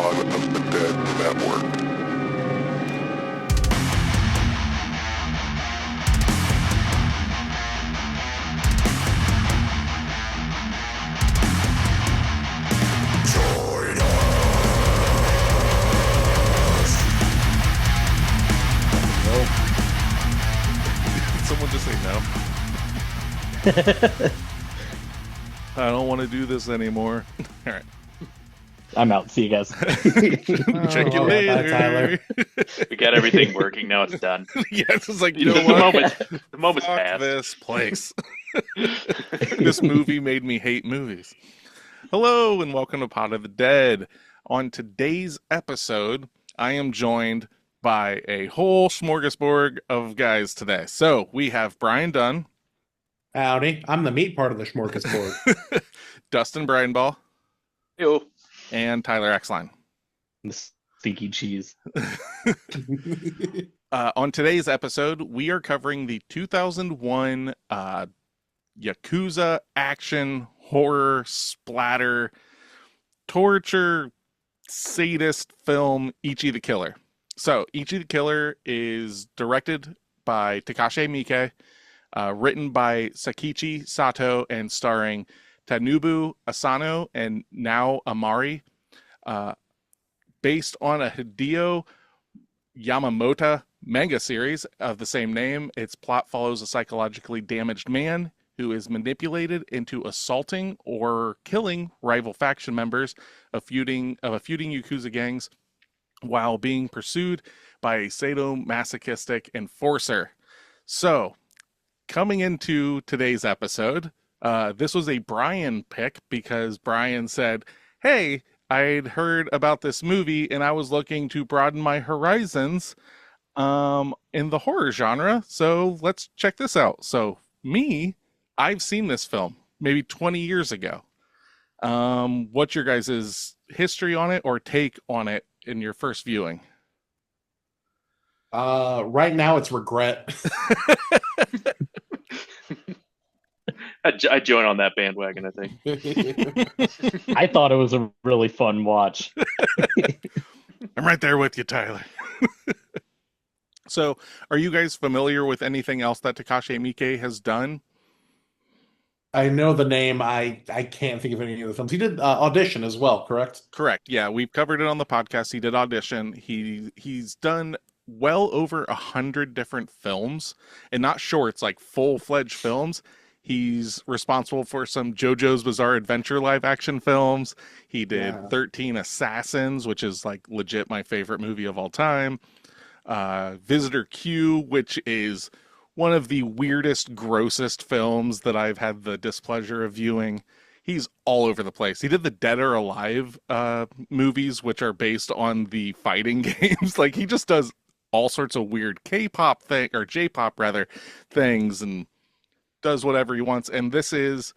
Dawn of the Dead Network. Someone just say no. I don't want to do this anymore. All right. I'm out. See you guys. Check you later. Bye, Tyler. We got everything working. Now it's done. Yeah, it's just like, The moment's Fuck passed. this place. This movie made me hate movies. Hello and welcome to Pot of the Dead. On today's episode, I am joined by a whole smorgasbord of guys today. So we have Brian Dunn. Howdy. I'm the meat part of the smorgasbord. Dustin Bridenball. Ew. And Tyler Exline. The stinky cheese. On today's episode, we are covering the 2001 Yakuza action, horror, splatter, torture, sadist film, Ichi the Killer. So, Ichi the Killer is directed by Takashi Miike, written by Sakichi Sato, and starring Tanubu Asano and Nao Amari, based on a Hideo Yamamoto manga series of the same name. Its plot follows a psychologically damaged man who is manipulated into assaulting or killing rival faction members of feuding Yakuza gangs while being pursued by a sadomasochistic enforcer. So, coming into today's episode, this was a Brian pick because Brian said, hey, I'd heard about this movie and I was looking to broaden my horizons in the horror genre, so let's check this out. So I've seen this film maybe 20 years ago. What's your guys' history on it or take on it in your first viewing? Right now it's regret. I join on that bandwagon, I think. I thought it was a really fun watch. I'm right there with you, Tyler. So, are you guys familiar with anything else that Takashi Miike has done? I know the name. I can't think of any of the films. He did Audition as well, correct? Correct. Yeah, we've covered it on the podcast. He did Audition. He's done well over 100 different films, and not shorts, like full-fledged films. He's responsible for some JoJo's Bizarre Adventure live action films. He did 13 Assassins, which is like legit my favorite movie of all time. Visitor Q, which is one of the weirdest, grossest films that I've had the displeasure of viewing. He's all over the place. He did the Dead or Alive movies, which are based on the fighting games. Like, he just does all sorts of weird K-pop thing, or J-pop rather, things, and does whatever he wants. And this is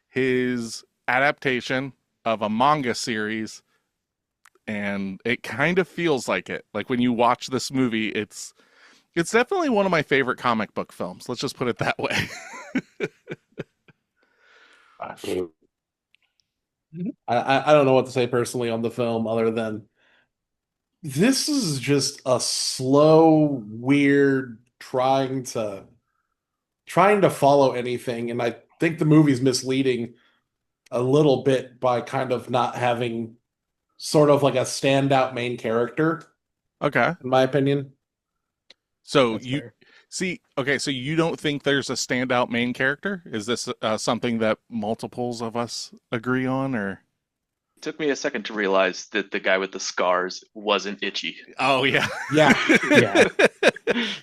his adaptation of a manga series, and it kind of feels like it. Like, when you watch this movie, it's definitely one of my favorite comic book films. Let's just put it that way. I don't know what to say personally on the film other than this is just a slow, weird trying to follow anything, and I think the movie's misleading a little bit by kind of not having sort of like a standout main character. Okay. In my opinion. So That's you fair. see, okay, so you don't think there's a standout main character? Is this something that multiples of us agree on, or? It took me a second to realize that the guy with the scars wasn't Ichi. Oh, yeah. Yeah. Yeah.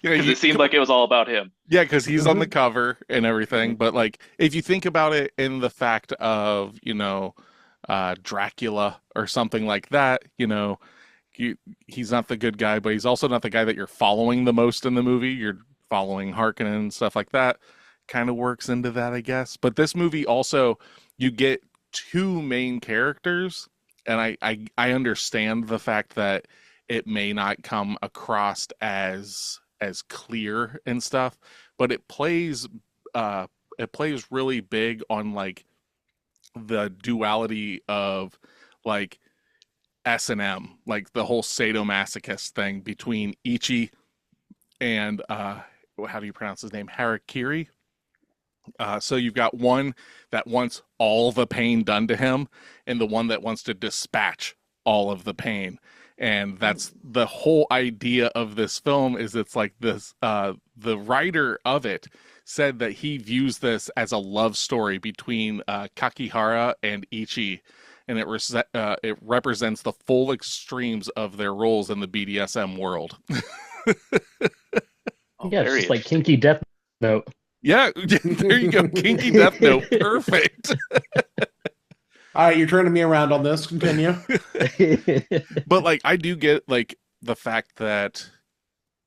Because it seemed like it was all about him. Yeah, because he's on the cover and everything. But, like, if you think about it in the fact of, Dracula or something like that, he's not the good guy, but he's also not the guy that you're following the most in the movie. You're following Harkonnen and stuff like that. Kind of works into that, I guess. But this movie also, you get two main characters, and I understand the fact that it may not come across as clear and stuff, but it plays really big on like the duality of like S&M, like the whole sadomasochist thing between Ichi and how do you pronounce his name? Harakiri. So you've got one that wants all the pain done to him, and the one that wants to dispatch all of the pain. And that's the whole idea of this film. Is it's like this. The writer of it said that he views this as a love story between Kakihara and Ichi, and it represents the full extremes of their roles in the BDSM world. Oh, Yeah, it's very just like interesting. kinky Death Note. Yeah, there you go. Kinky Death Note. Perfect. All right, you're turning me around on this. Continue. But like, I do get like the fact that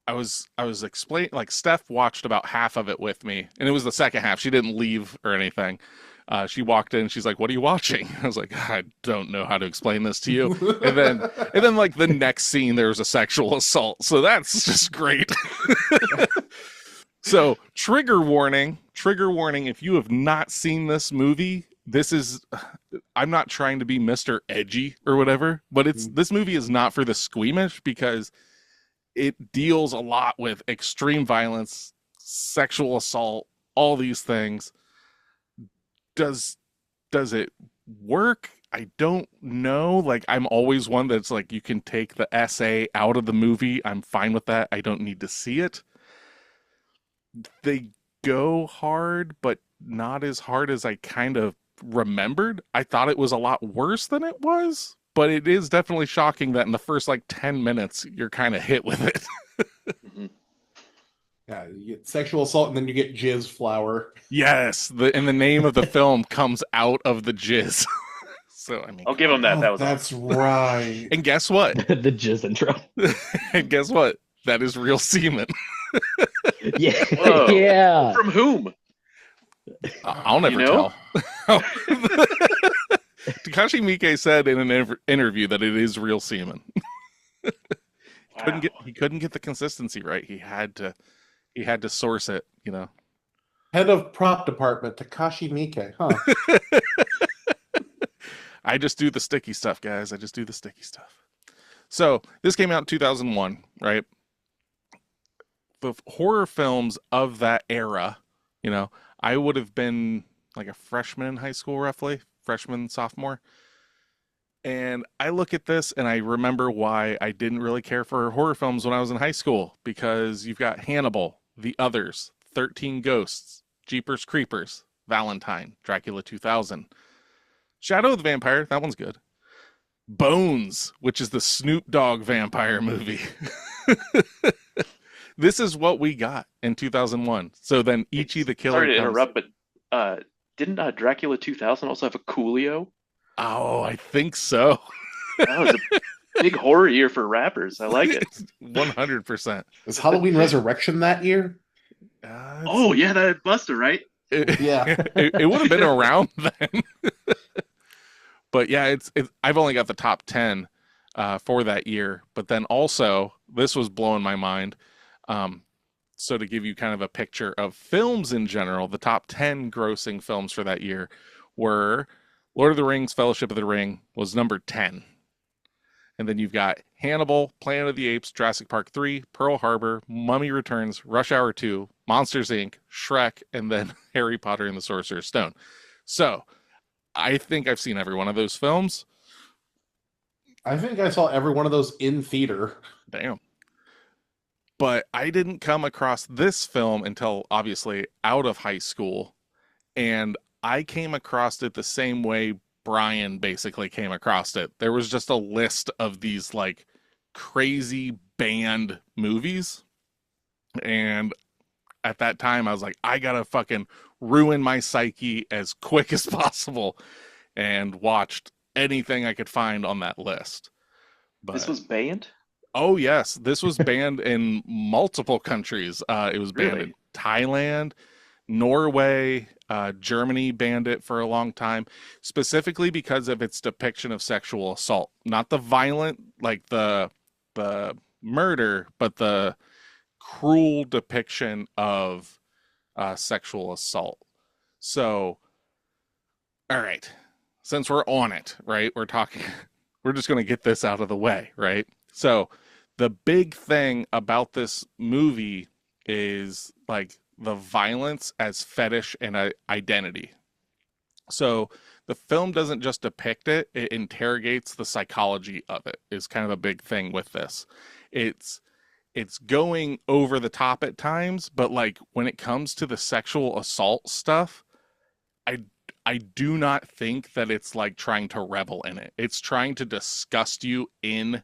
I was explaining, like Steph watched about half of it with me, and it was the second half. She didn't leave or anything. She walked in, she's like, "What are you watching?" I was like, "I don't know how to explain this to you." And then like the next scene, there was a sexual assault. So that's just great. So trigger warning, if you have not seen this movie, this is, I'm not trying to be Mr. Edgy or whatever, but this movie is not for the squeamish, because it deals a lot with extreme violence, sexual assault, all these things. Does it work? I don't know. Like, I'm always one that's like, you can take the essay out of the movie. I'm fine with that. I don't need to see it. They go hard, but not as hard as I kind of remembered. I thought it was a lot worse than it was, but it is definitely shocking that in the first like 10 minutes, you're kind of hit with it. Mhm. Yeah, you get sexual assault, and then you get jizz flower. Yes, and the name of the film comes out of the jizz. So, I mean, I'll give him that. Oh, That was that's right. and guess what? The jizz intro. And guess what? That is real semen. Yeah. Whoa. Yeah. from whom? I'll never You know? tell. Takashi Miike said in an interview that it is real semen. Wow. He couldn't get the consistency right. He had to source it, you know. Head of prop department, Takashi Miike. Huh. I just do the sticky stuff, guys. I just do the sticky stuff. So this came out in 2001, right? The horror films of that era, you know, I would have been like a freshman in high school, roughly, freshman, sophomore. And I look at this and I remember why I didn't really care for horror films when I was in high school, because you've got Hannibal, The Others, 13 Ghosts, Jeepers Creepers, Valentine, Dracula 2000, Shadow of the Vampire, that one's good. Bones, which is the Snoop Dogg vampire movie. This is what we got in 2001. So then Ichi the Killer Sorry to comes. interrupt, but didn't Dracula 2000 also have a Coolio? Oh, I think so. That was a big horror year for rappers. I like it. 100%. Was Halloween Resurrection that year? Oh yeah, that Buster, right? Yeah. it would have been around then. But yeah, I've only got the top 10 for that year. But then also, this was blowing my mind. So to give you kind of a picture of films in general, the top 10 grossing films for that year were Lord of the Rings, Fellowship of the Ring was number 10. And then you've got Hannibal, Planet of the Apes, Jurassic Park 3, Pearl Harbor, Mummy Returns, Rush Hour 2, Monsters, Inc., Shrek, and then Harry Potter and the Sorcerer's Stone. So I think I've seen every one of those films. I think I saw every one of those in theater. Damn. But I didn't come across this film until obviously out of high school. And I came across it the same way Brian basically came across it. There was just a list of these like crazy banned movies. And at that time I was like, I gotta fucking ruin my psyche as quick as possible, and watched anything I could find on that list. But This was banned? oh yes, this was banned in multiple countries. It was banned in Really? Thailand, Norway, Germany banned it for a long time, specifically because of its depiction of sexual assault. Not the violent, like the murder, but the cruel depiction of sexual assault. So, all right, since we're on it, right? We're talking we're just going to get this out of the way, right? So the big thing about this movie is like the violence as fetish and identity. So the film doesn't just depict it, it interrogates the psychology of it, is kind of a big thing with this. It's going over the top at times, but like when it comes to the sexual assault stuff, I do not think that it's like trying to revel in it. It's trying to disgust you in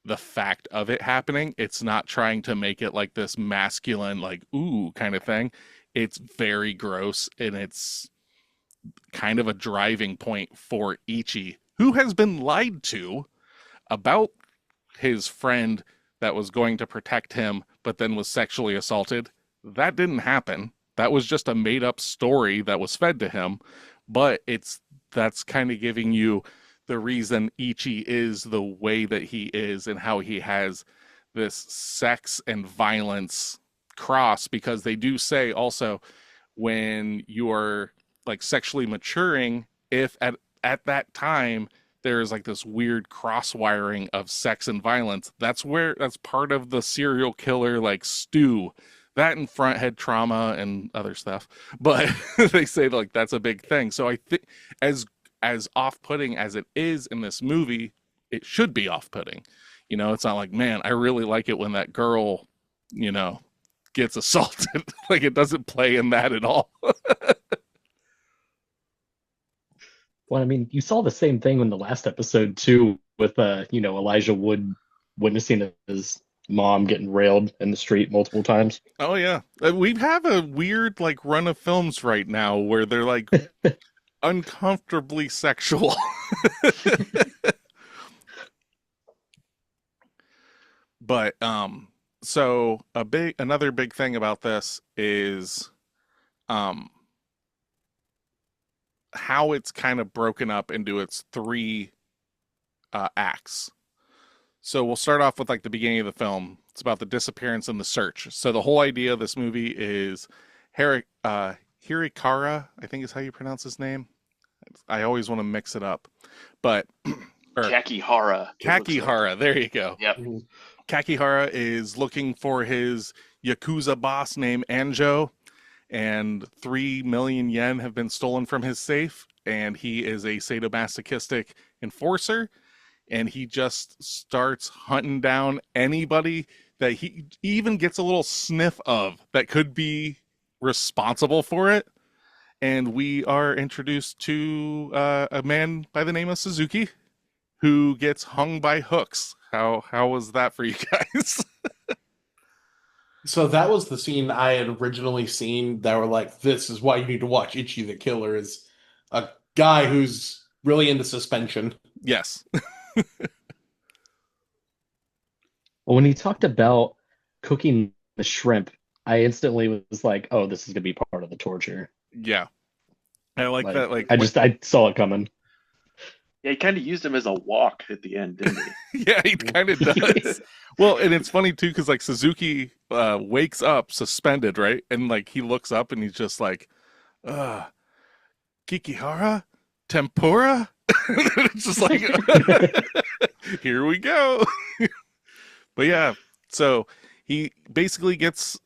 the fact of it happening. It's not trying to make it like this masculine, like, ooh, kind of thing. It's very gross, and it's kind of a driving point for Ichi, who has been lied to about his friend that was going to protect him, but then was sexually assaulted. That didn't happen. That was just a made up story that was fed to him. But that's kind of giving you the reason Ichi is the way that he is and how he has this sex and violence cross, because they do say also when you are like sexually maturing, if at that time there is like this weird cross wiring of sex and violence, that's part of the serial killer like stew. That and front head trauma and other stuff. But they say like that's a big thing. So I think as off-putting as it is in this movie, it should be off-putting. You know, it's not like, man, I really like it when that girl, you know, gets assaulted. Like it doesn't play in that at all. Well, I mean, you saw the same thing in the last episode too, with Elijah Wood witnessing his mom getting railed in the street multiple times. Oh yeah, we have a weird like run of films right now where they're like uncomfortably sexual. But so another big thing about this is how it's kind of broken up into its three acts. So we'll start off with like the beginning of the film. It's about the disappearance and the search. So the whole idea of this movie is Hirikara, I think is how you pronounce his name. I always want to mix it up. But Kakihara, there you go. Yep. Kakihara is looking for his Yakuza boss named Anjo, and 3 million yen have been stolen from his safe, and he is a sadomasochistic enforcer, and he just starts hunting down anybody that he even gets a little sniff of that could be responsible for it. And we are introduced to a man by the name of Suzuki, who gets hung by hooks. How was that for you guys? So that was the scene I had originally seen that were like, this is why you need to watch Ichi the Killer, is a guy who's really into suspension. Yes. Well, when he talked about cooking the shrimp, I instantly was like, oh, this is gonna be part of the torture. Yeah. I like that. Like I saw it coming. Yeah, he kind of used him as a walk at the end, didn't he? Yeah, he kind of does. Well, and it's funny too, because like Suzuki wakes up suspended, right? And like he looks up and he's just like, Kakihara? Tempura? It's just like, here we go. But yeah, so he basically gets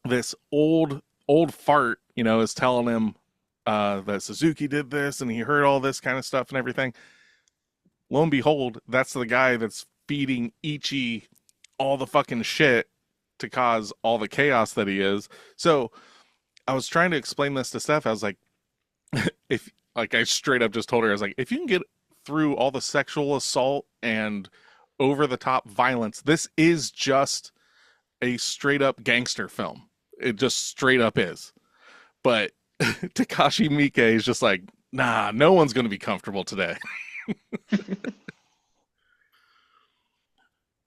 this old fart, is telling him that Suzuki did this and he heard all this kind of stuff and everything. Lo and behold, that's the guy that's feeding Ichi all the fucking shit to cause all the chaos that he is. So I was trying to explain this to Steph. I was like, I straight up just told her, I was like, if you can get through all the sexual assault and over the top violence, this is just a straight up gangster film. It just straight up is. But Takashi Miike is just like, nah, no one's going to be comfortable today.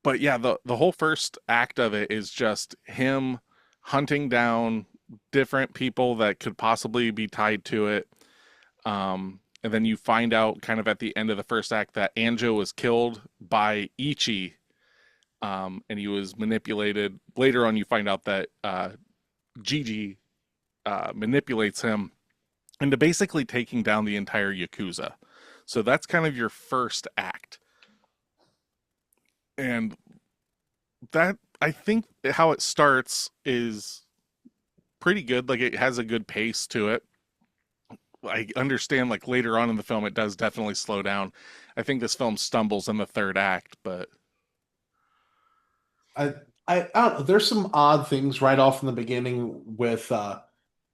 But yeah, the whole first act of it is just him hunting down different people that could possibly be tied to it. And then you find out kind of at the end of the first act that Anjo was killed by Ichi, and he was manipulated. Later on, you find out that Gigi manipulates him into basically taking down the entire Yakuza. So that's kind of your first act. And that, I think how it starts is pretty good. Like, it has a good pace to it. I understand, like, later on in the film, it does definitely slow down. I think this film stumbles in the third act, but I don't know. There's some odd things right off in the beginning with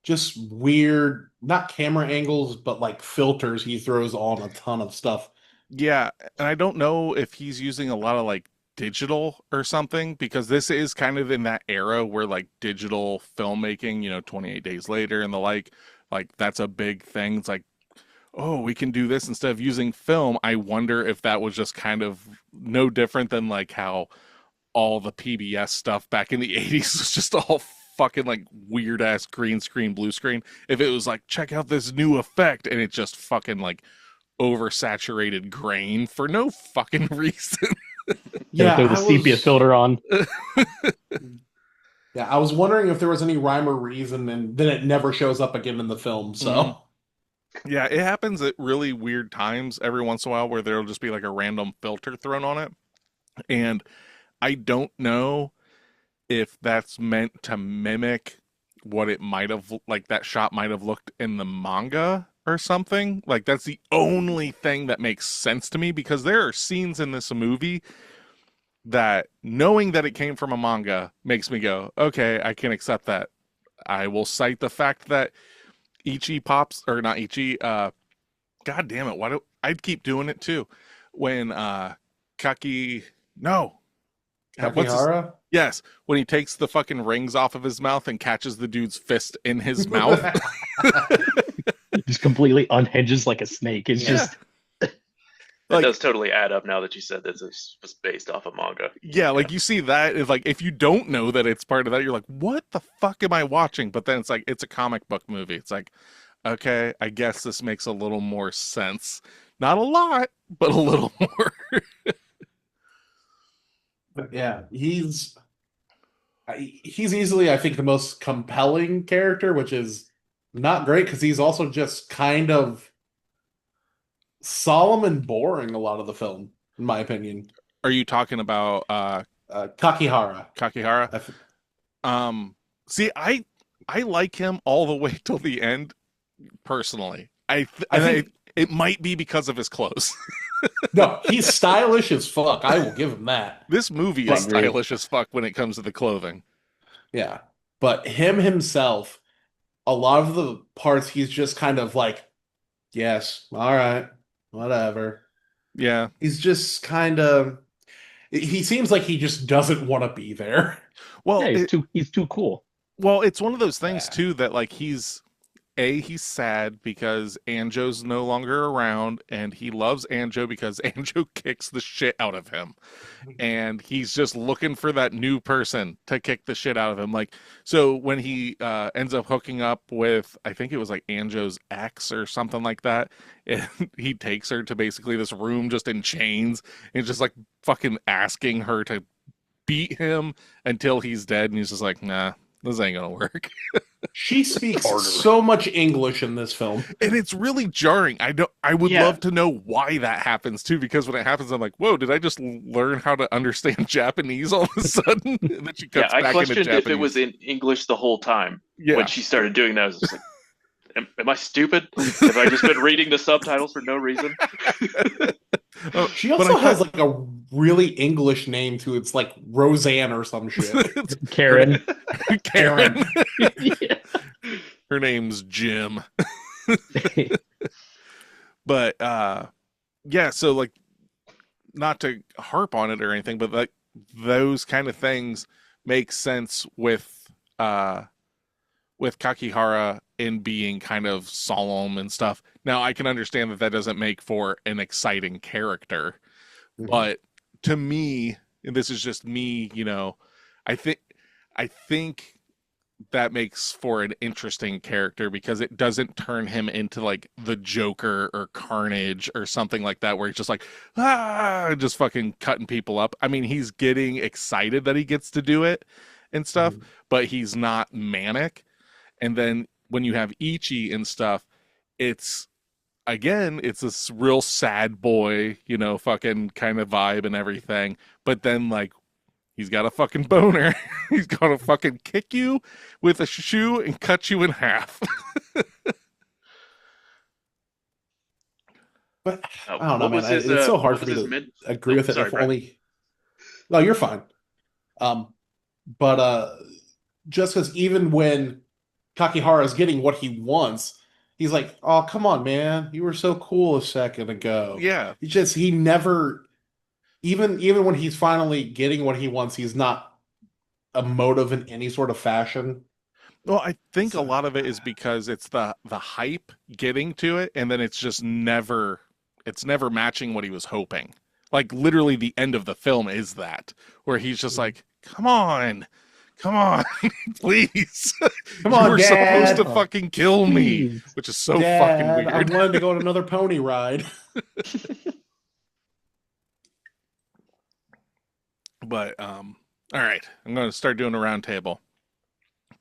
just weird, not camera angles, but like filters he throws on a ton of stuff. yeah. And I don't know if he's using a lot of, like, digital or something, because this is kind of in that era where, like, digital filmmaking, 28 Days Later and the like that's a big thing. It's like, oh, we can do this instead of using film. I wonder if that was just kind of no different than, like, how all the PBS stuff back in the 80s was just all fucking, like, weird ass green screen, blue screen. If it was like, check out this new effect, and it just fucking, like, oversaturated grain for no fucking reason. Yeah, throw the sepia filter on. Yeah, I was wondering if there was any rhyme or reason, and then it never shows up again in the film. So, Yeah, it happens at really weird times every once in a while where there'll just be, like, a random filter thrown on it. And I don't know if that's meant to mimic what it might have, like, that shot might have looked in the manga or something. Like, that's the only thing that makes sense to me, because there are scenes in this movie that, knowing that it came from a manga, makes me go, okay, I can accept that. I will cite the fact that Ichi pops, or not Ichi, god damn it, I'd keep doing it too. When no. Kakihara? Yes, when he takes the fucking rings off of his mouth and catches the dude's fist in his mouth. Just completely unhinges like a snake. It's just That like, does totally add up now that you said that this was based off of manga. yeah, like, you see that, is like, if you don't know that it's part of that, you're like, what the fuck am I watching? But then it's like, it's a comic book movie. It's like, okay, I guess this makes a little more sense. Not a lot, but a little more. But yeah, he's easily, I think, the most compelling character, which is not great because he's also just kind of solemn and boring a lot of the film, in my opinion. Are you talking about Kakihara. Kakihara? I th- See, I like him all the way till the end, personally. I think It might be because of his clothes. no, he's stylish as fuck. I will give him that. This movie is stylish as fuck when it comes to the clothing. Yeah, but him himself, a lot of the parts, he's just kind of like, yes, all right, whatever. Yeah. He's just kind of. He seems like he just doesn't want to be there. Well, yeah, he's too cool. well, it's one of those things Yeah. too that, like, he's sad because Anjo's no longer around, and he loves Anjo because Anjo kicks the shit out of him. And he's just looking for that new person to kick the shit out of him. Like, so when he ends up hooking up with, I think it was like Anjo's ex or something like that, and he takes her to basically this room just in chains and just, like, fucking asking her to beat him until he's dead, and he's just like, nah, this ain't gonna work. She speaks so much English in this film. And it's really jarring. I would love to know why that happens too, because when it happens, I'm like, whoa, did I just learn how to understand Japanese all of a sudden? And then she Yeah, cuts I back into questioned Japanese. if it was in English the whole time. Yeah. When she started doing that, I was just like, am I stupid? Have I just been reading the subtitles for no reason? Oh, She but also I has like a really English name too. It's like Roseanne or some shit. Karen. Karen. Yeah. Her name's Jim. But yeah, so, like, not to harp on it or anything, but, like, those kind of things make sense with Kakihara in being kind of solemn and stuff. Now, I can understand that doesn't make for an exciting character, but to me, and this is just me, I think that makes for an interesting character because it doesn't turn him into, like, the Joker or Carnage or something like that, where he's just like, just fucking cutting people up. I mean, he's getting excited that he gets to do it and stuff, but he's not manic. And then when you have Ichi and stuff, it's again, it's this real sad boy, you know, fucking kind of vibe and everything. But then, like, he's got a fucking boner. He's gonna fucking kick you with a shoe and cut you in half. But I don't know, what man. was his, It's so hard what for was me his to mid? agree Oh, with it sorry, if Brian. only. No, you're fine. But just because even when Kakihara is getting what he wants, he's like, "Oh, come on, man! You were so cool a second ago." Yeah. He never, even when he's finally getting what he wants, he's not emotive in any sort of fashion. Well, I think a So, lot of it is because it's the hype getting to it, and then it's never matching what he was hoping. Like literally, the end of the film is that where he's just like, "Come on, please, Come you on, were Dad. supposed to fucking kill me," Please. which is so Dad, fucking I weird. wanted to go on another pony ride. But all right, I'm going to start doing a round table.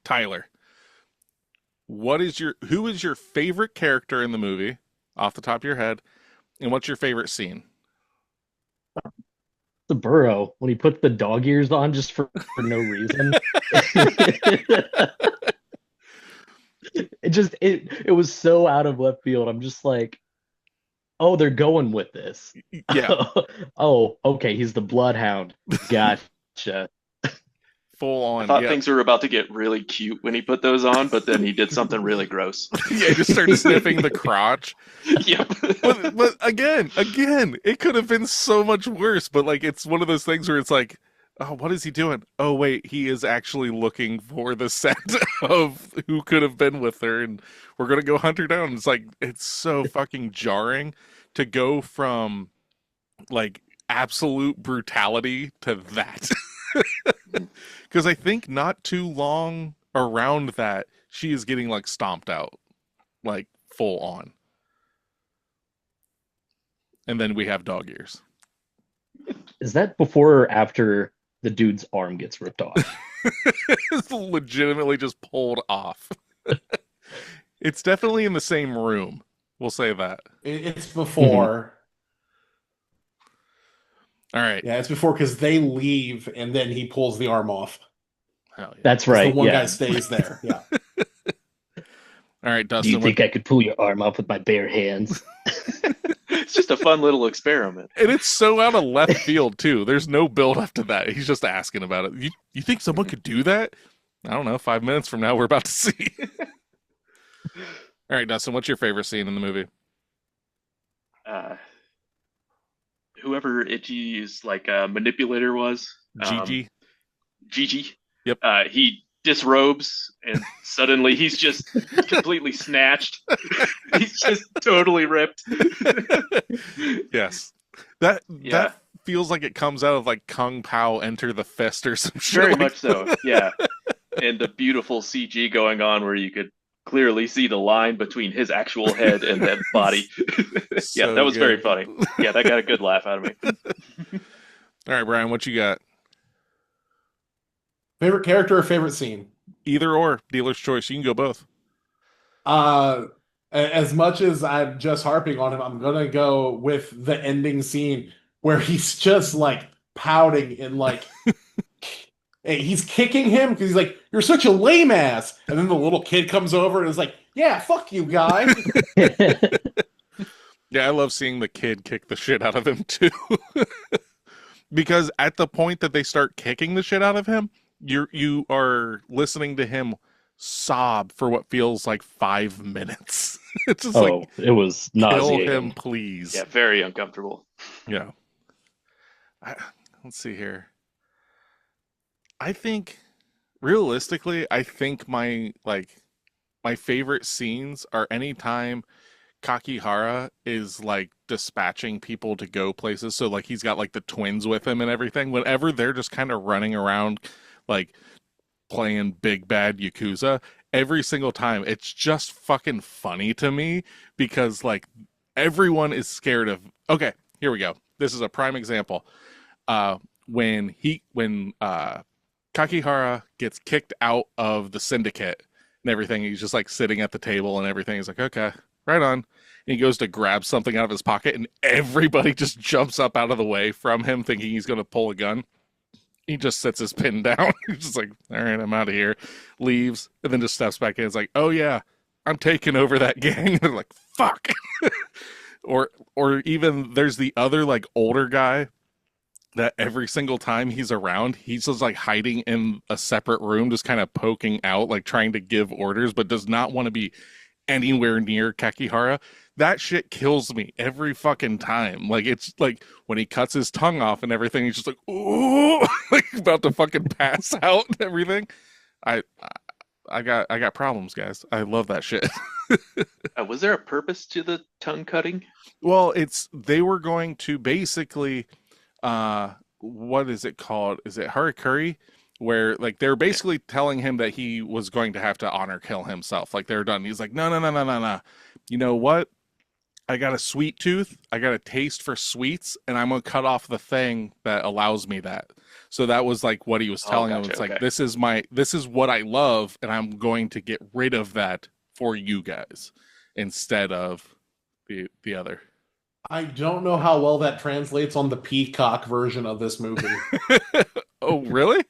Tyler, who is your favorite character in the movie off the top of your head, and what's your favorite scene? The burrow when he puts the dog ears on just for no reason. It was so out of left field. I'm just like, oh, they're going with this. Yeah, Oh, okay, he's the bloodhound. Gotcha. full I on. thought Yeah, things were about to get really cute when he put those on, but then he did something really gross. yeah, just started sniffing the crotch. Yep. But again, it could have been so much worse. But like, it's one of those things where it's like, oh, what is he doing? Oh, wait, he is actually looking for the scent of who could have been with her, and we're gonna go hunt her down. It's like, it's so fucking jarring to go from like absolute brutality to that. Because I think not too long around that, she is getting like stomped out, like full on. And then we have dog ears. Is that before or after the dude's arm gets ripped off? It's legitimately just pulled off. It's definitely in the same room. We'll say that. It's before. All right. Yeah, it's before because they leave and then he pulls the arm off. Hell yeah. That's 'Cause right. the one Yeah. guy stays there. Yeah. All right, Do Dustin. you think I could pull your arm off with my bare hands? It's just a fun little experiment. And it's so out of left field too. There's no build up to that. He's just asking about it. You think someone could do that? I don't know. 5 minutes from now, we're about to see. All right, Dustin. What's your favorite scene in the movie? Whoever Ichi's like manipulator was, Gigi. Gigi. Yep. He disrobes and suddenly he's just completely snatched. He's just totally ripped. Yes. That Yeah. that feels like it comes out of like Kung Pao Enter the Fist or some shit. Very like much so. Yeah. And the beautiful CG going on where you could clearly see the line between his actual head and that body. Yeah, So that was very good. funny. Yeah, that got a good laugh out of me. All right, Brian, what you got? Favorite character or favorite scene? Either or, dealer's choice. You can go both. As much as I'm just harping on him, I'm gonna go with the ending scene where he's just like pouting and like he's kicking him because he's like, "You're such a lame ass," and then the little kid comes over and is like, "Yeah, fuck you, guy." Yeah, I love seeing the kid kick the shit out of him too. Because at the point that they start kicking the shit out of him, you are listening to him sob for what feels like 5 minutes. It's just like, It was kill nauseating. him, please. Yeah, very uncomfortable. Yeah. Let's see here. I think, realistically, my favorite scenes are anytime Kakihara is like dispatching people to go places. So like he's got like the twins with him and everything. Whenever they're just kind of running around like playing big bad Yakuza, every single time it's just fucking funny to me because like everyone is scared of. Okay, here we go. This is a prime example. When Kakihara gets kicked out of the syndicate and everything, he's just like sitting at the table and everything. He's like, okay, right on. and he goes to grab something out of his pocket, and everybody just jumps up out of the way from him, thinking he's going to pull a gun. He just sets his pen down. He's just like, all right, I'm out of here. Leaves, and then just steps back in. It's like, oh yeah, I'm taking over that gang. They're like, fuck. Or even there's the other like older guy that every single time he's around, he's just like hiding in a separate room, just kind of poking out, like trying to give orders, but does not want to be anywhere near Kakihara. That shit kills me every fucking time. Like, it's like when he cuts his tongue off and everything, he's just like, ooh, like about to fucking pass out and everything. I got problems, guys. I love that shit. Was there a purpose to the tongue cutting? Well, they were going to basically, what is it called? Is it Harikuri? Where like they're basically telling him that he was going to have to honor kill himself. Like they're done. He's like, no. You know what? I got a sweet tooth. I got a taste for sweets, and I'm gonna cut off the thing that allows me that. So that was like what he was telling him. It's like, this is what I love, and I'm going to get rid of that for you guys instead of the other. I don't know how well that translates on the Peacock version of this movie. Oh, really?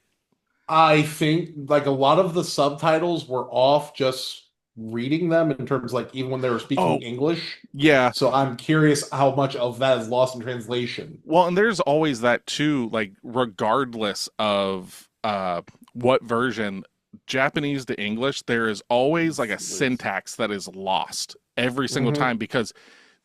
I think like a lot of the subtitles were off just reading them in terms like even when they were speaking English. Yeah. So I'm curious how much of that is lost in translation. Well, and there's always that too, like regardless of what version, Japanese to English, there is always like a syntax that is lost every single time, because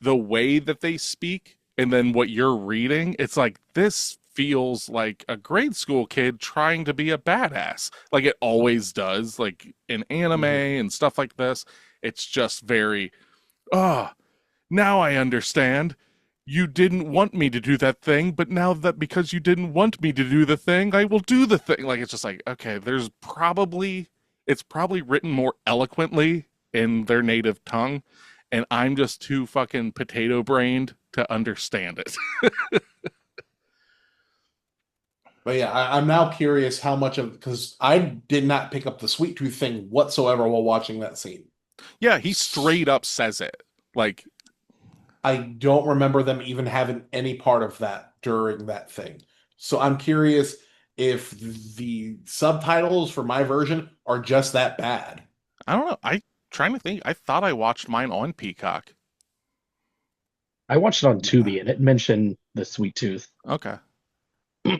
the way that they speak and then what you're reading, it's like, this feels like a grade school kid trying to be a badass. Like it always does, like in anime and stuff like this. It's just very, now I understand. You didn't want me to do that thing, but now that because you didn't want me to do the thing, I will do the thing. Like, it's just like, okay, it's probably written more eloquently in their native tongue, and I'm just too fucking potato brained to understand it. But yeah, I'm now curious how much of, because I did not pick up the sweet tooth thing whatsoever while watching that scene. Yeah, he straight up says it. Like, I don't remember them even having any part of that during that thing. So I'm curious if the subtitles for my version are just that bad. I don't know. I'm trying to think. I thought I watched mine on Peacock. I watched it on Tubi, and it mentioned the sweet tooth. Okay.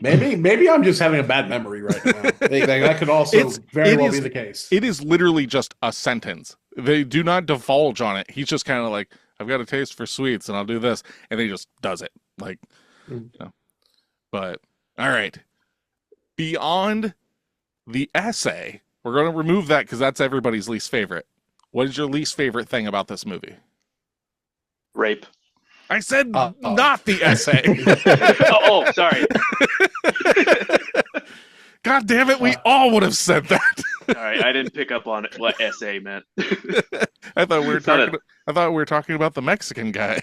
Maybe I'm just having a bad memory right now. That could also very well be the case. It is literally just a sentence. They do not divulge on it. He's just kind of like, I've got a taste for sweets, and I'll do this, and he just does it. Like, you know. But all right, beyond the essay, we're going to remove that because that's everybody's least favorite. What is your least favorite thing about this movie? Rape. I said not the essay. Sorry. God damn it, we all would have said that. All right, I didn't pick up on it, what essay meant. I thought we were talking about the Mexican guy.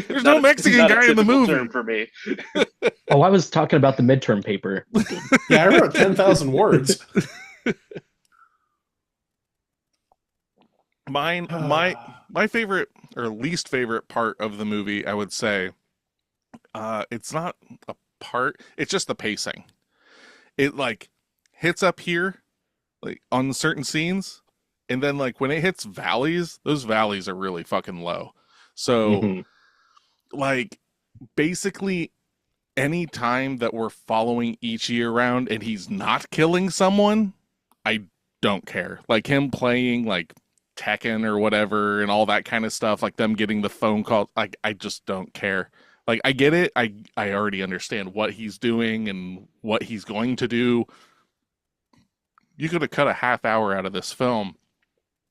There's no Mexican guy in the movie. Term for me. Oh, I was talking about the midterm paper. Yeah, I wrote 10,000 words. My favorite or least favorite part of the movie, I would say, it's not a part, it's just the pacing. It like hits up here, like on certain scenes, and then like when it hits valleys, those valleys are really fucking low. So like basically any time that we're following Ichi around and he's not killing someone, I don't care. Like him playing like Tekken or whatever and all that kind of stuff, like them getting the phone call, like I just don't care. Like I get it, I already understand what he's doing and what he's going to do. You could have cut a half hour out of this film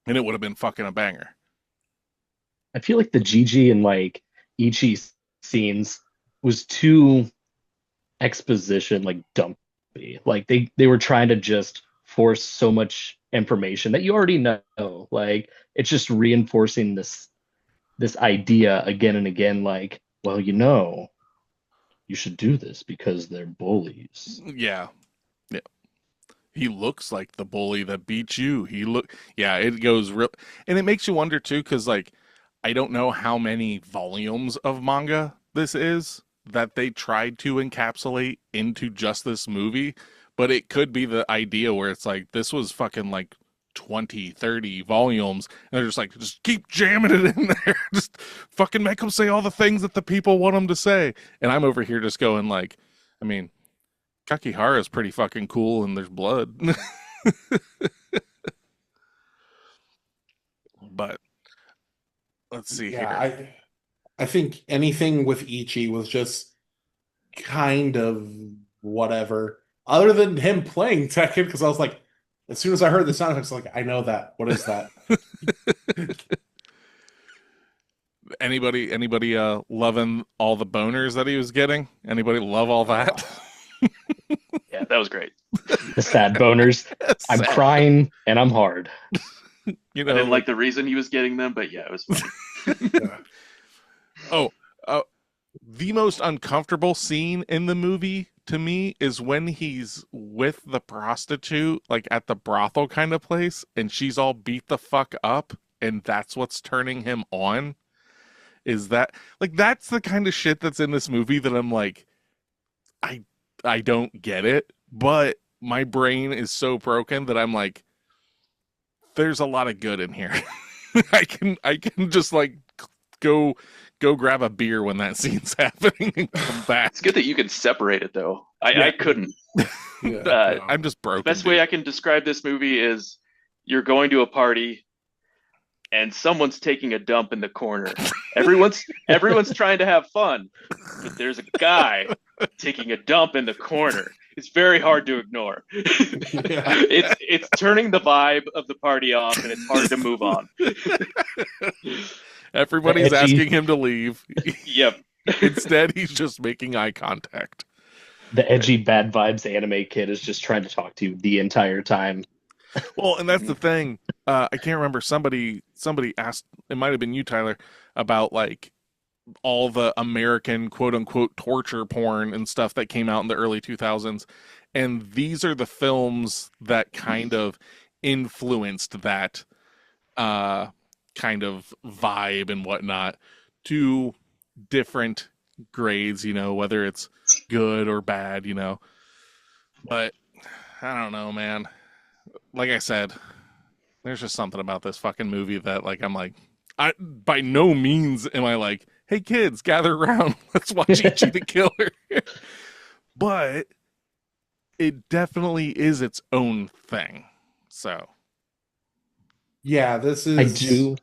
and it would have been fucking a banger. I feel like the Gigi and like Ichi scenes was too exposition, like dumpy. Like they were trying to just force so much information that you already know. Like it's just reinforcing this idea again and again, like, well, you should do this because they're bullies. Yeah. He looks like the bully that beat you. It goes real, and it makes you wonder too, because like I don't know how many volumes of manga this is that they tried to encapsulate into just this movie, but it could be the idea where it's like, this was fucking like 20, 30 volumes, and they're just like, just keep jamming it in there. Just fucking make them say all the things that the people want them to say. And I'm over here just going like, I mean, Kakihara is pretty fucking cool and there's blood. But let's see Yeah, here. I think anything with Ichi was just kind of whatever. Other than him playing Tekken, because I was like, as soon as I heard the sound effects, like, I know that. What is that? Anybody loving all the boners that he was getting? Anybody love all that? Yeah, that was great. The sad boners. I'm Sad. crying and I'm hard. You I know, didn't like the reason he was getting them, but yeah, it was funny. the most uncomfortable scene in the movie to me is when he's with the prostitute, like at the brothel kind of place, and she's all beat the fuck up, and that's what's turning him on. Is that like that's the kind of shit that's in this movie that I'm like, I don't get it, but my brain is so broken that I'm like, there's a lot of good in here. I can just like go grab a beer when that scene's happening and come back. It's good that you can separate it though. Yeah. I couldn't. Yeah. I'm just broken. Best way I can describe this movie is you're going to a party and someone's taking a dump in the corner. Everyone's trying to have fun, but there's a guy taking a dump in the corner. It's very hard to ignore. Yeah. It's turning the vibe of the party off, and it's hard to move on. Everybody's Edgy. asking him to leave. Yep. Instead, he's just making eye contact. The edgy bad vibes anime kid is just trying to talk to you the entire time. Well, and that's the thing. I can't remember. Somebody asked. It might have been you, Tyler, about like all the American quote unquote torture porn and stuff that came out in the early 2000s, and these are the films that kind of influenced that kind of vibe and whatnot to different grades. You know, whether it's good or bad. You know, but I don't know, man. Like I said, there's just something about this fucking movie that like I'm like, I by no means am I like, hey kids, gather around, let's watch Ichi the Killer. But it definitely is its own thing. So Yeah, this is. I do.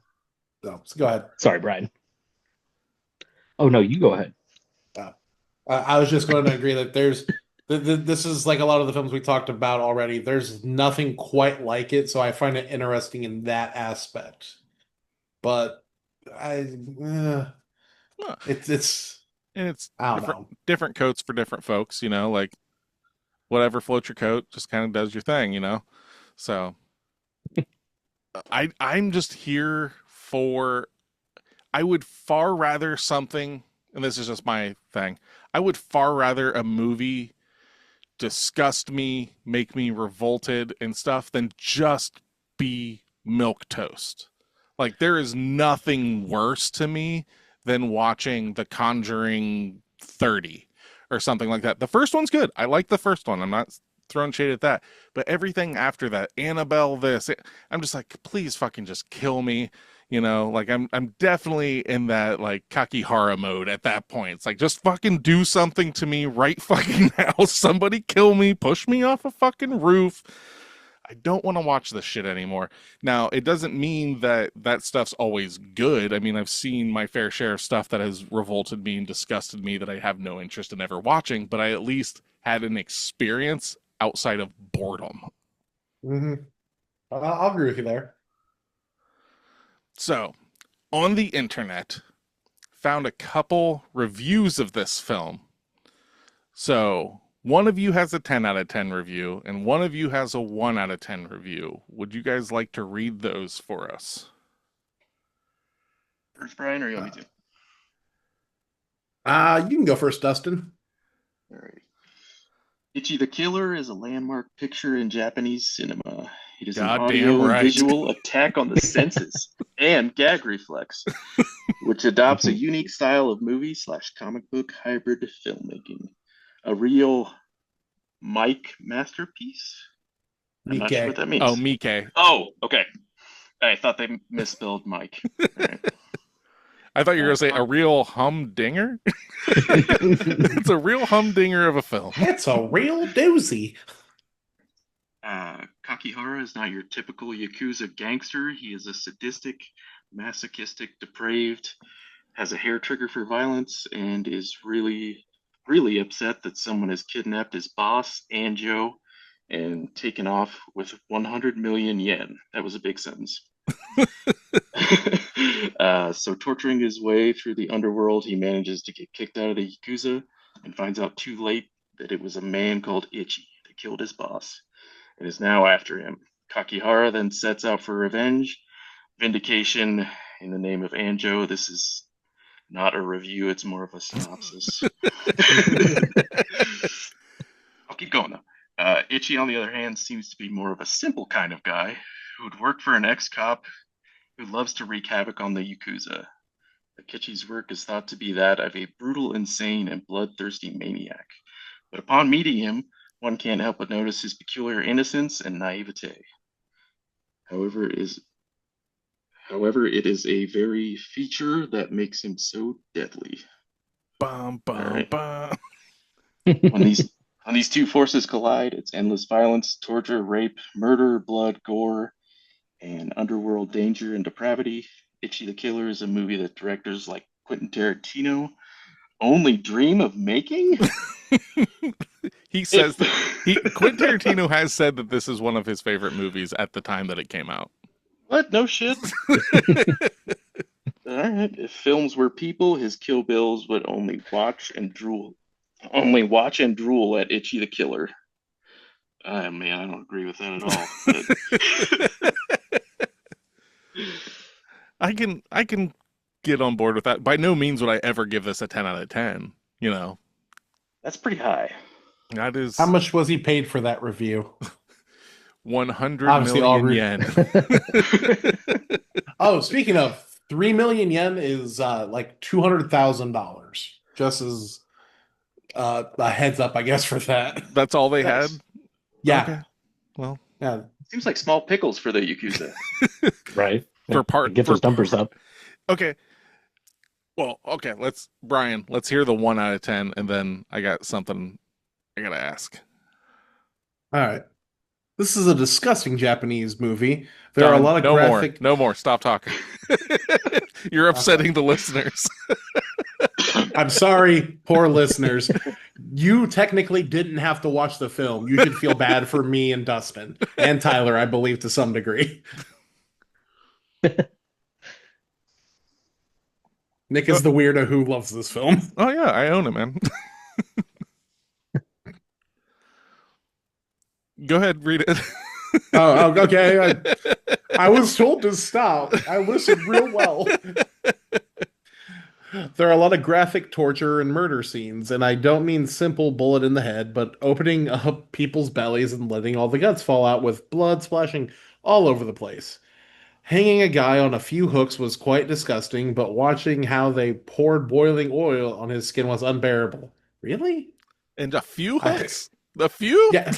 No, so go ahead. Sorry, Brian. Oh no, you go ahead. I was just going to agree that this is like a lot of the films we talked about already. There's nothing quite like it, so I find it interesting in that aspect. But it's and it's I don't know. different coats for different folks, you know, like whatever floats your coat just kind of does your thing, you know. So I'm just here for I would far rather something, and this is just my thing, I would far rather a movie disgust me, make me revolted and stuff than just be milk toast. Like there is nothing worse to me than watching The Conjuring 30 or something like that. The first one's good. I like the first one. I'm not throwing shade at that. But everything after that, Annabelle, I'm just like, please fucking just kill me. You know, like I'm definitely in that like Kakihara mode at that point. It's like just fucking do something to me right fucking now. Somebody kill me, push me off a fucking roof. I don't want to watch this shit anymore. Now, it doesn't mean that that stuff's always good. I mean, I've seen my fair share of stuff that has revolted me and disgusted me that I have no interest in ever watching, but I at least had an experience outside of boredom. Mm-hmm. I'll agree with you there. So, on the internet, found a couple reviews of this film. So, one of you has a 10 out of 10 review, and one of you has a 1 out of 10 review. Would you guys like to read those for us? First, Brian, or you want me to? You can go first, Dustin. Alrighty. Ichi the Killer is a landmark picture in Japanese cinema. It is an Goddamn audio and right. visual attack on the senses and gag reflex, which adopts a unique style of movie / comic book hybrid filmmaking. A real Mike masterpiece? I'm not sure what that means. Oh, Miike. Oh, okay. I thought they misspelled Mike. All right. I thought you were going to say a real humdinger. It's a real humdinger of a film. It's a real doozy. Kakihara is not your typical Yakuza gangster. He is a sadistic, masochistic, depraved, has a hair trigger for violence, and is really, really upset that someone has kidnapped his boss, Anjo, and taken off with 100 million yen. That was a big sentence. So torturing his way through the underworld, he manages to get kicked out of the Yakuza and finds out too late that it was a man called Ichi that killed his boss and is now after him. Kakihara then sets out for revenge, vindication in the name of Anjo. This is not a review, it's more of a synopsis. I'll keep going though. Ichi, on the other hand, seems to be more of a simple kind of guy who'd work for an ex-cop who loves to wreak havoc on the Yakuza. Akechi's work is thought to be that of a brutal, insane, and bloodthirsty maniac. But upon meeting him, one can't help but notice his peculiar innocence and naivete. However, it is a very feature that makes him so deadly. Bum, bum, Right. bum. When these two forces collide, it's endless violence, torture, rape, murder, blood, gore, and underworld danger and depravity. Ichi the Killer is a movie that directors like Quentin Tarantino only dream of making. He says that Quentin Tarantino has said that this is one of his favorite movies at the time that it came out. What? No shit. All right. If films were people, his Kill Bills would only watch and drool at Ichi the Killer. Man, I don't agree with that at all. But... I can get on board with that. By no means would I ever give this a 10 out of 10. You know, That's pretty high. that is How much was he paid for that review? 100 Obviously, million yen. Oh, speaking of, 3 million yen is like $200,000. Just as a heads up, I guess, for that. That's all they Nice. had? Yeah. Okay. Well, Yeah. Seems like small pickles for the Yakuza. Right. Get for those numbers up. Okay. Well, okay, Brian, let's hear the 1 out of 10, and then I got something I gotta ask. All right. This is a disgusting Japanese movie. There are a lot of no graphic. No more. Stop talking. You're upsetting the listeners. I'm sorry, poor listeners. You technically didn't have to watch the film. You should feel bad for me and Dustin and Tyler, I believe, to some degree. Nick is the weirdo who loves this film. Oh yeah, I own it, man. Go ahead, read it. Oh, okay. I was told to stop. I listened real well. There are a lot of graphic torture and murder scenes, and I don't mean simple bullet in the head, but opening up people's bellies and letting all the guts fall out with blood splashing all over the place. Hanging a guy on a few hooks was quite disgusting, but watching how they poured boiling oil on his skin was unbearable. Really? And a few hooks? A few? Yeah.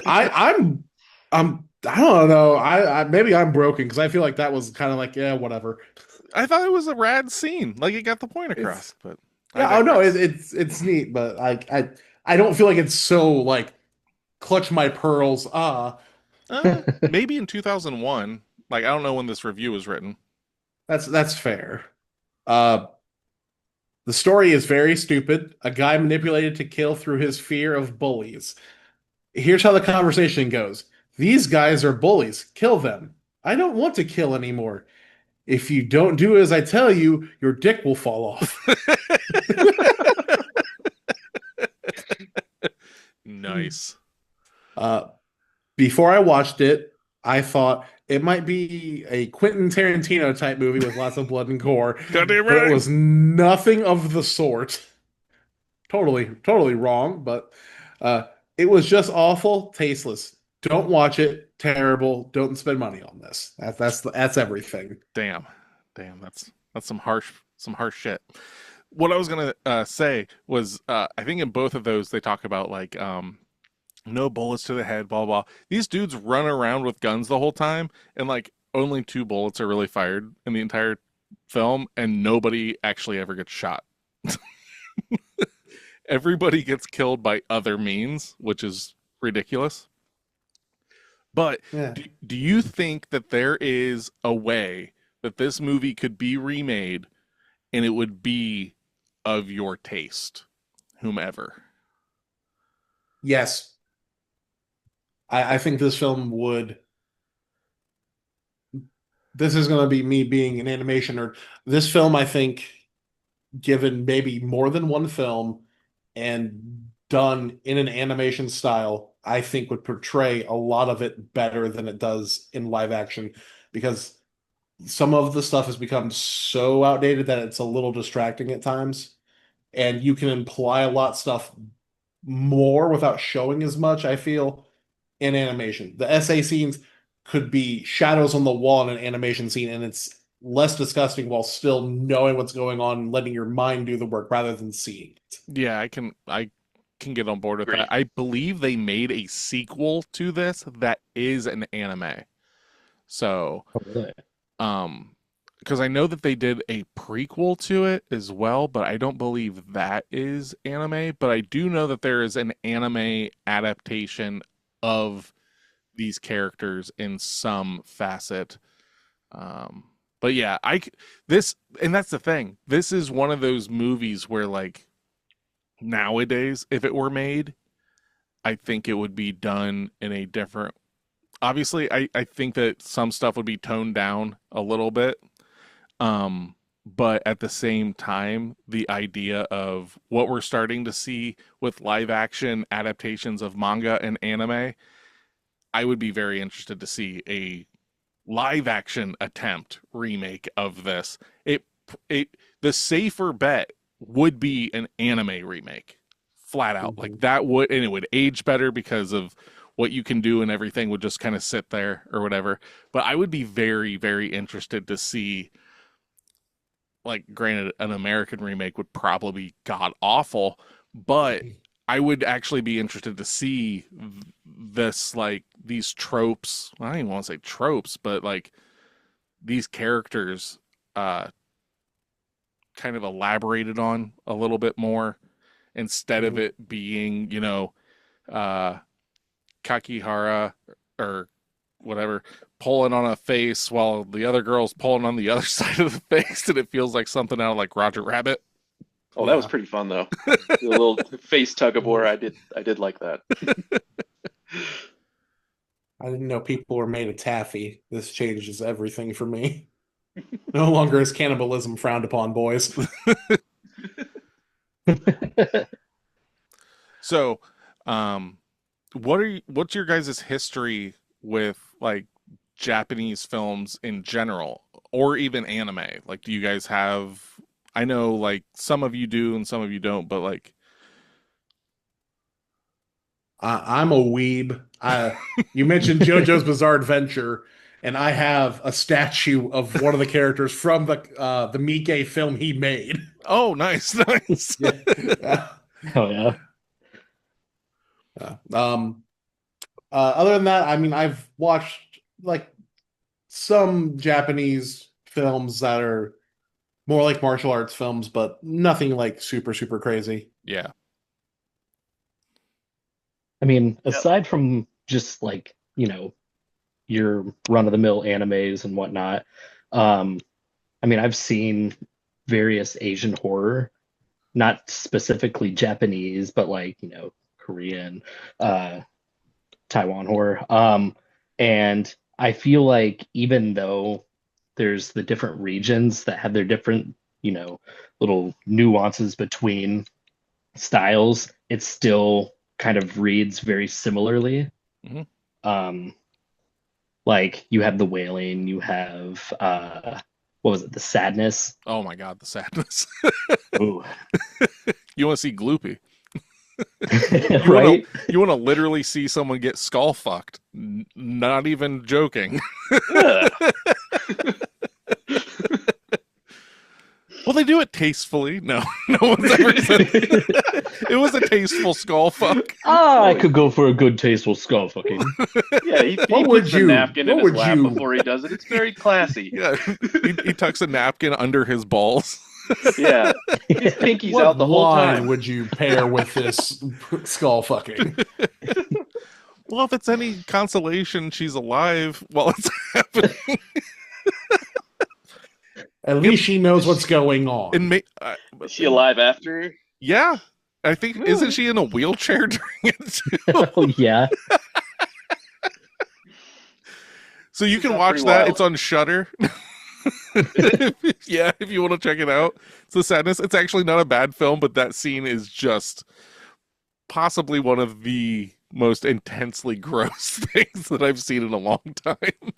I'm I don't know. I maybe I'm broken because I feel like that was kind of like, yeah, whatever. I thought it was a rad scene. Like it got the point across, but yeah, oh no, it's neat, but I don't feel like it's so like clutch my pearls. Maybe in 2001. Like I don't know when this review was written. That's fair. The story is very stupid. A guy manipulated to kill through his fear of bullies. Here's how the conversation goes. These guys are bullies. Kill them. I don't want to kill anymore. If you don't do as I tell you, your dick will fall off. Nice. Before I watched it, I thought it might be a Quentin Tarantino type movie with lots of blood and gore. Goddamn But right. it was nothing of the sort. Totally wrong, but it was just awful, tasteless. Don't watch it. Terrible. Don't spend money on this. That's everything. Damn, that's some harsh shit. What I was gonna say was, I think in both of those they talk about like no bullets to the head, blah blah. These dudes run around with guns the whole time, and like only 2 bullets are really fired in the entire film, and nobody actually ever gets shot. Everybody gets killed by other means, which is ridiculous. But Yeah. do you think that there is a way that this movie could be remade and it would be of your taste, whomever? Yes. I think this film would. This is going to be me being an animation nerd. This film, I think, given maybe more than one film and done in an animation style, I think would portray a lot of it better than it does in live action because some of the stuff has become so outdated that it's a little distracting at times. And you can imply a lot of stuff more without showing as much, I feel, in animation. The SA scenes could be shadows on the wall in an animation scene, and it's less disgusting while still knowing what's going on and letting your mind do the work rather than seeing it. Yeah, I can get on board with Agreed. that. I believe they made a sequel to this that is an anime. So, Oh, really? because I know that they did a prequel to it as well, but I don't believe that is anime. But I do know that there is an anime adaptation of these characters in some facet. But yeah, this, and that's the thing. This is one of those movies where like nowadays, if it were made, I think it would be done in a different. Obviously, I think that some stuff would be toned down a little bit. But at the same time, the idea of what we're starting to see with live action adaptations of manga and anime, I would be very interested to see a live action attempt remake of this. The safer bet would be an anime remake. Flat out. Mm-hmm. Like that would, and it would age better because of what you can do, and everything would just kind of sit there or whatever. But I would be very, very interested to see, like, granted, an American remake would probably be god awful, but I would actually be interested to see this, like, these tropes. I don't even want to say tropes, but like these characters kind of elaborated on a little bit more instead of it being, Kakihara or whatever pulling on a face while the other girl's pulling on the other side of the face, and it feels like something out of like Roger Rabbit. Oh, that was pretty fun though. The little face tug of war, I did like that. I didn't know people were made of taffy. This changes everything for me. No longer is cannibalism frowned upon, boys. So, what's your guys' history with like Japanese films in general, or even anime? Like, do you guys have? I know like some of you do and some of you don't, but like, I'm a weeb. You mentioned JoJo's Bizarre Adventure, and I have a statue of one of the characters from the Miike film he made. oh, nice, nice. Yeah. Oh yeah. Other than that, I mean, I've watched like some Japanese films that are more like martial arts films, but nothing like super, super crazy. Yeah. I mean, aside from just like, your run-of-the-mill animes and whatnot, I mean, I've seen various Asian horror, not specifically Japanese, but like, Korean, Taiwan horror. And I feel like even though there's the different regions that have their different, little nuances between styles, it still kind of reads very similarly. Mhm. Like you have the wailing, you have what was it, the sadness? Oh my God, the sadness. Ooh. You want to see Gloopy? Right? You want to literally see someone get skull fucked. Not even joking. Ugh. Well, they do it tastefully. No, no one's ever said it was a tasteful skull fuck. I could go for a good tasteful skull fucking. Yeah, he What puts would the you- napkin in what his would lap you- before he does it. It's very classy. Yeah, he tucks a napkin under his balls. Yeah, his pinky's What out the whole wine time. would you pair with this skull fucking? Well, if it's any consolation, she's alive while it's happening. At least she knows what's going on. And Is she alive after? yeah, I think isn't she in a wheelchair during it too? Oh yeah. So you can That's watch pretty that. wild. It's on Shudder. Yeah, if you want to check it out. It's the sadness. It's actually not a bad film, but that scene is just possibly one of the most intensely gross things that I've seen in a long time.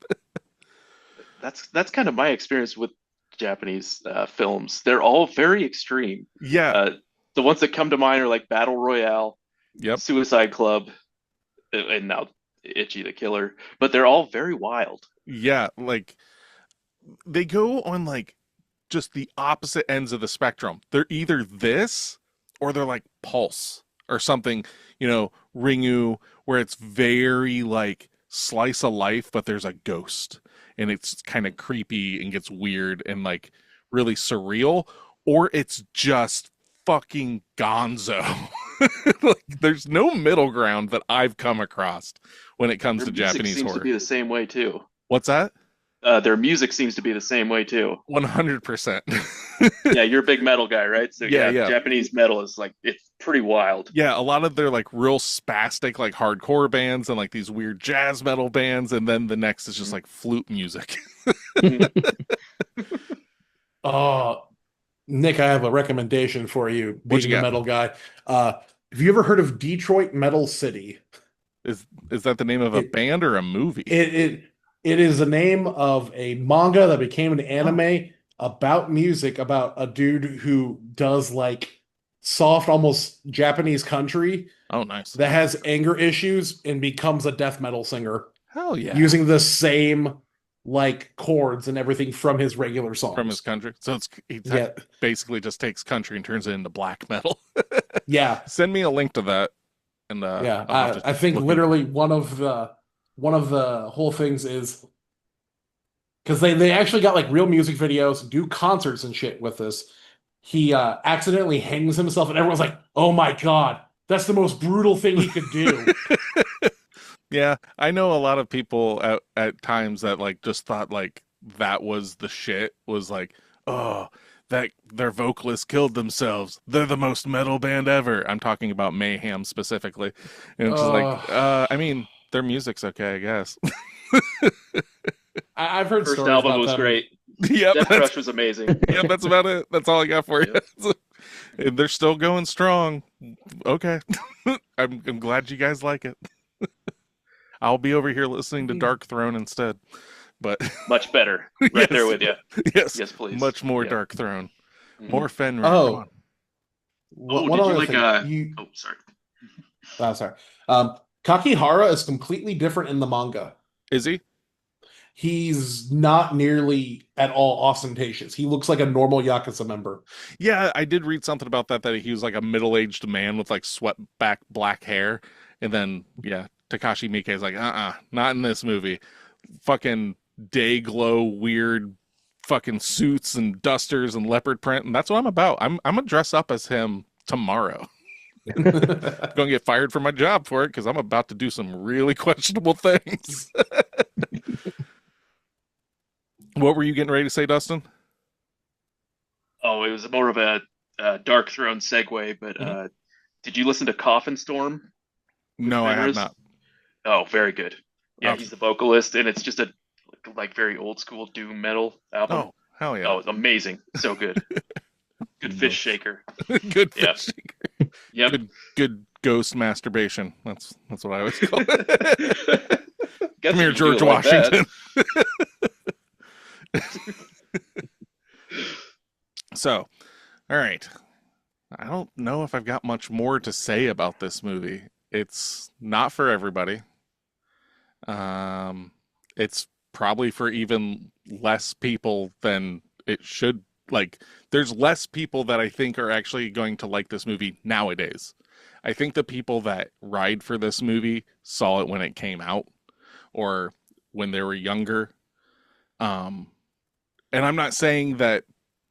That's kind of my experience with Japanese films. They're all very extreme. Yeah. The ones that come to mind are like Battle Royale, Yep. Suicide Club, and now Ichi the Killer. But they're all very wild. Yeah, like they go on like just the opposite ends of the spectrum. They're either this or they're like Pulse or something, Ringu, where it's very like slice of life, but there's a ghost and it's kind of creepy and gets weird and like really surreal, or it's just fucking gonzo. Like, there's no middle ground that I've come across when it comes Their to music Japanese seems horror. to be the same way too. What's that? Their music seems to be the same way too. 100%. Yeah, you're a big metal guy, right? So Yeah, yeah. Japanese metal is like it's pretty wild. Yeah, a lot of their like real spastic like hardcore bands and like these weird jazz metal bands, and then the next is just like flute music. Nick, I have a recommendation for you, What you being a got? metal guy. Have you ever heard of Detroit Metal City? Is that the name of a band or a movie? It is the name of a manga that became an anime about music, about a dude who does like soft, almost Japanese country Oh, nice. that has anger issues and becomes a death metal singer Hell yeah. using the same like chords and everything from his regular songs. From his country. So he Yeah. basically just takes country and turns it into black metal. Yeah. Send me a link to that. And Yeah. I'll have to I think look literally one of the whole things is because they actually got like real music videos, do concerts and shit with this. He accidentally hangs himself, and everyone's like, "Oh my god, that's the most brutal thing he could do." Yeah, I know a lot of people at times that like just thought like that was the shit, was like, oh, that their vocalists killed themselves. They're the most metal band ever. I'm talking about Mayhem specifically. And it's just like, I mean, their music's okay, I guess. I've heard First stories album about was them. great. Yep, Death Rush was amazing. yep, that's about it. That's all I got for you. And they're still going strong. Okay. I'm glad you guys like it. I'll be over here listening to Dark Throne instead. But Much better. Right there Yes. with you. yes, Yes, please. much more Yeah. Dark Throne. Mhm. More Fenrir. Oh. Come on. One did you other like thing. Oh, sorry. Sorry. Kakihara is completely different in the manga. Is he? He's not nearly at all ostentatious. He looks like a normal Yakuza member. Yeah, I did read something about that he was like a middle-aged man with like swept back black hair. And then, yeah, Takashi Miike is like, not in this movie. Fucking day glow, weird fucking suits and dusters and leopard print. And that's what I'm about. I'm gonna dress up as him tomorrow. I'm gonna get fired from my job for it because I'm about to do some really questionable things. What were you getting ready to say, Dustin? Oh, it was more of a Dark Throne segue, but did you listen to Coffin Storm? No, I have Fenris? not. Oh, very good. Yeah, Oh. he's the vocalist, and it's just a like very old school doom metal album. Oh, hell yeah. Oh, it's amazing. So good. Good fish shaker. Good Yeah. fish. Yep. Good ghost masturbation. That's what I always call it. Guess Come here, you can do George it like that. Washington. So, all right. I don't know if I've got much more to say about this movie. It's not for everybody. It's probably for even less people than it should. Like, there's less people that I think are actually going to like this movie nowadays. I think the people that ride for this movie saw it when it came out or when they were younger. And I'm not saying that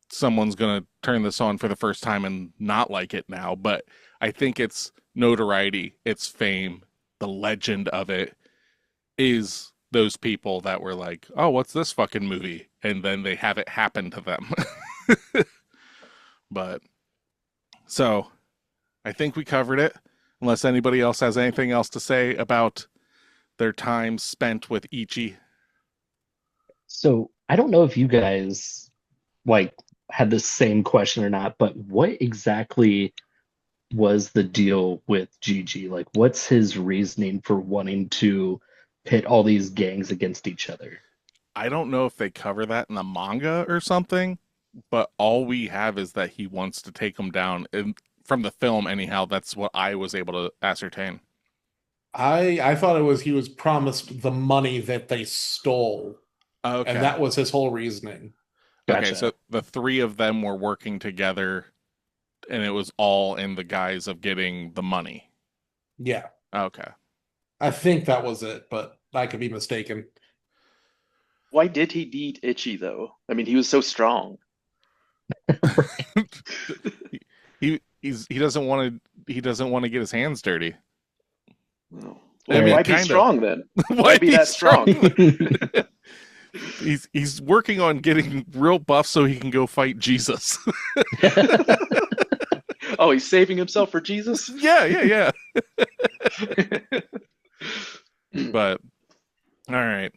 someone's going to turn this on for the first time and not like it now, but I think its notoriety, its fame, the legend of it is those people that were like, oh, what's this fucking movie? And then they have it happen to them. But so I think we covered it, unless anybody else has anything else to say about their time spent with Ichi. So I don't know if you guys like had the same question or not, but what exactly was the deal with Gigi? Like, what's his reasoning for wanting to pit all these gangs against each other? I don't know if they cover that in the manga or something, but all we have is that he wants to take them down. And from the film, anyhow, that's what I was able to ascertain. I thought it was he was promised the money that they stole, Okay. and that was his whole reasoning. Okay, Gotcha. so the three of them were working together, and it was all in the guise of getting the money. Yeah, Okay. I think that was it, but I could be mistaken. Why did he need Ichi though? I mean, he was so strong. He doesn't want to get his hands dirty. Oh. I Well, mean, why be kinda. strong then? Why be that strong? He's working on getting real buff so he can go fight Jesus. Oh, he's saving himself for Jesus? Yeah. But all right.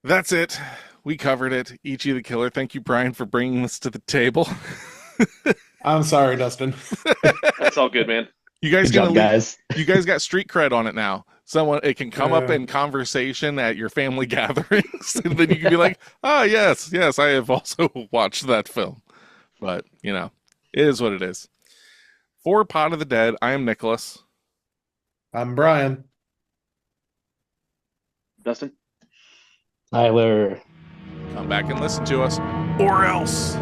That's it. We covered it. Ichi the Killer. Thank you, Brian, for bringing this to the table. I'm sorry, Dustin. That's all good, man. You guys Good job, guys. You guys got street cred on it now. It can come up in conversation at your family gatherings, and then you can be like, "Ah, yes, I have also watched that film." But it is what it is. For Pot of the Dead, I am Nicholas. I'm Brian. Dustin? Tyler. Come back and listen to us, or else.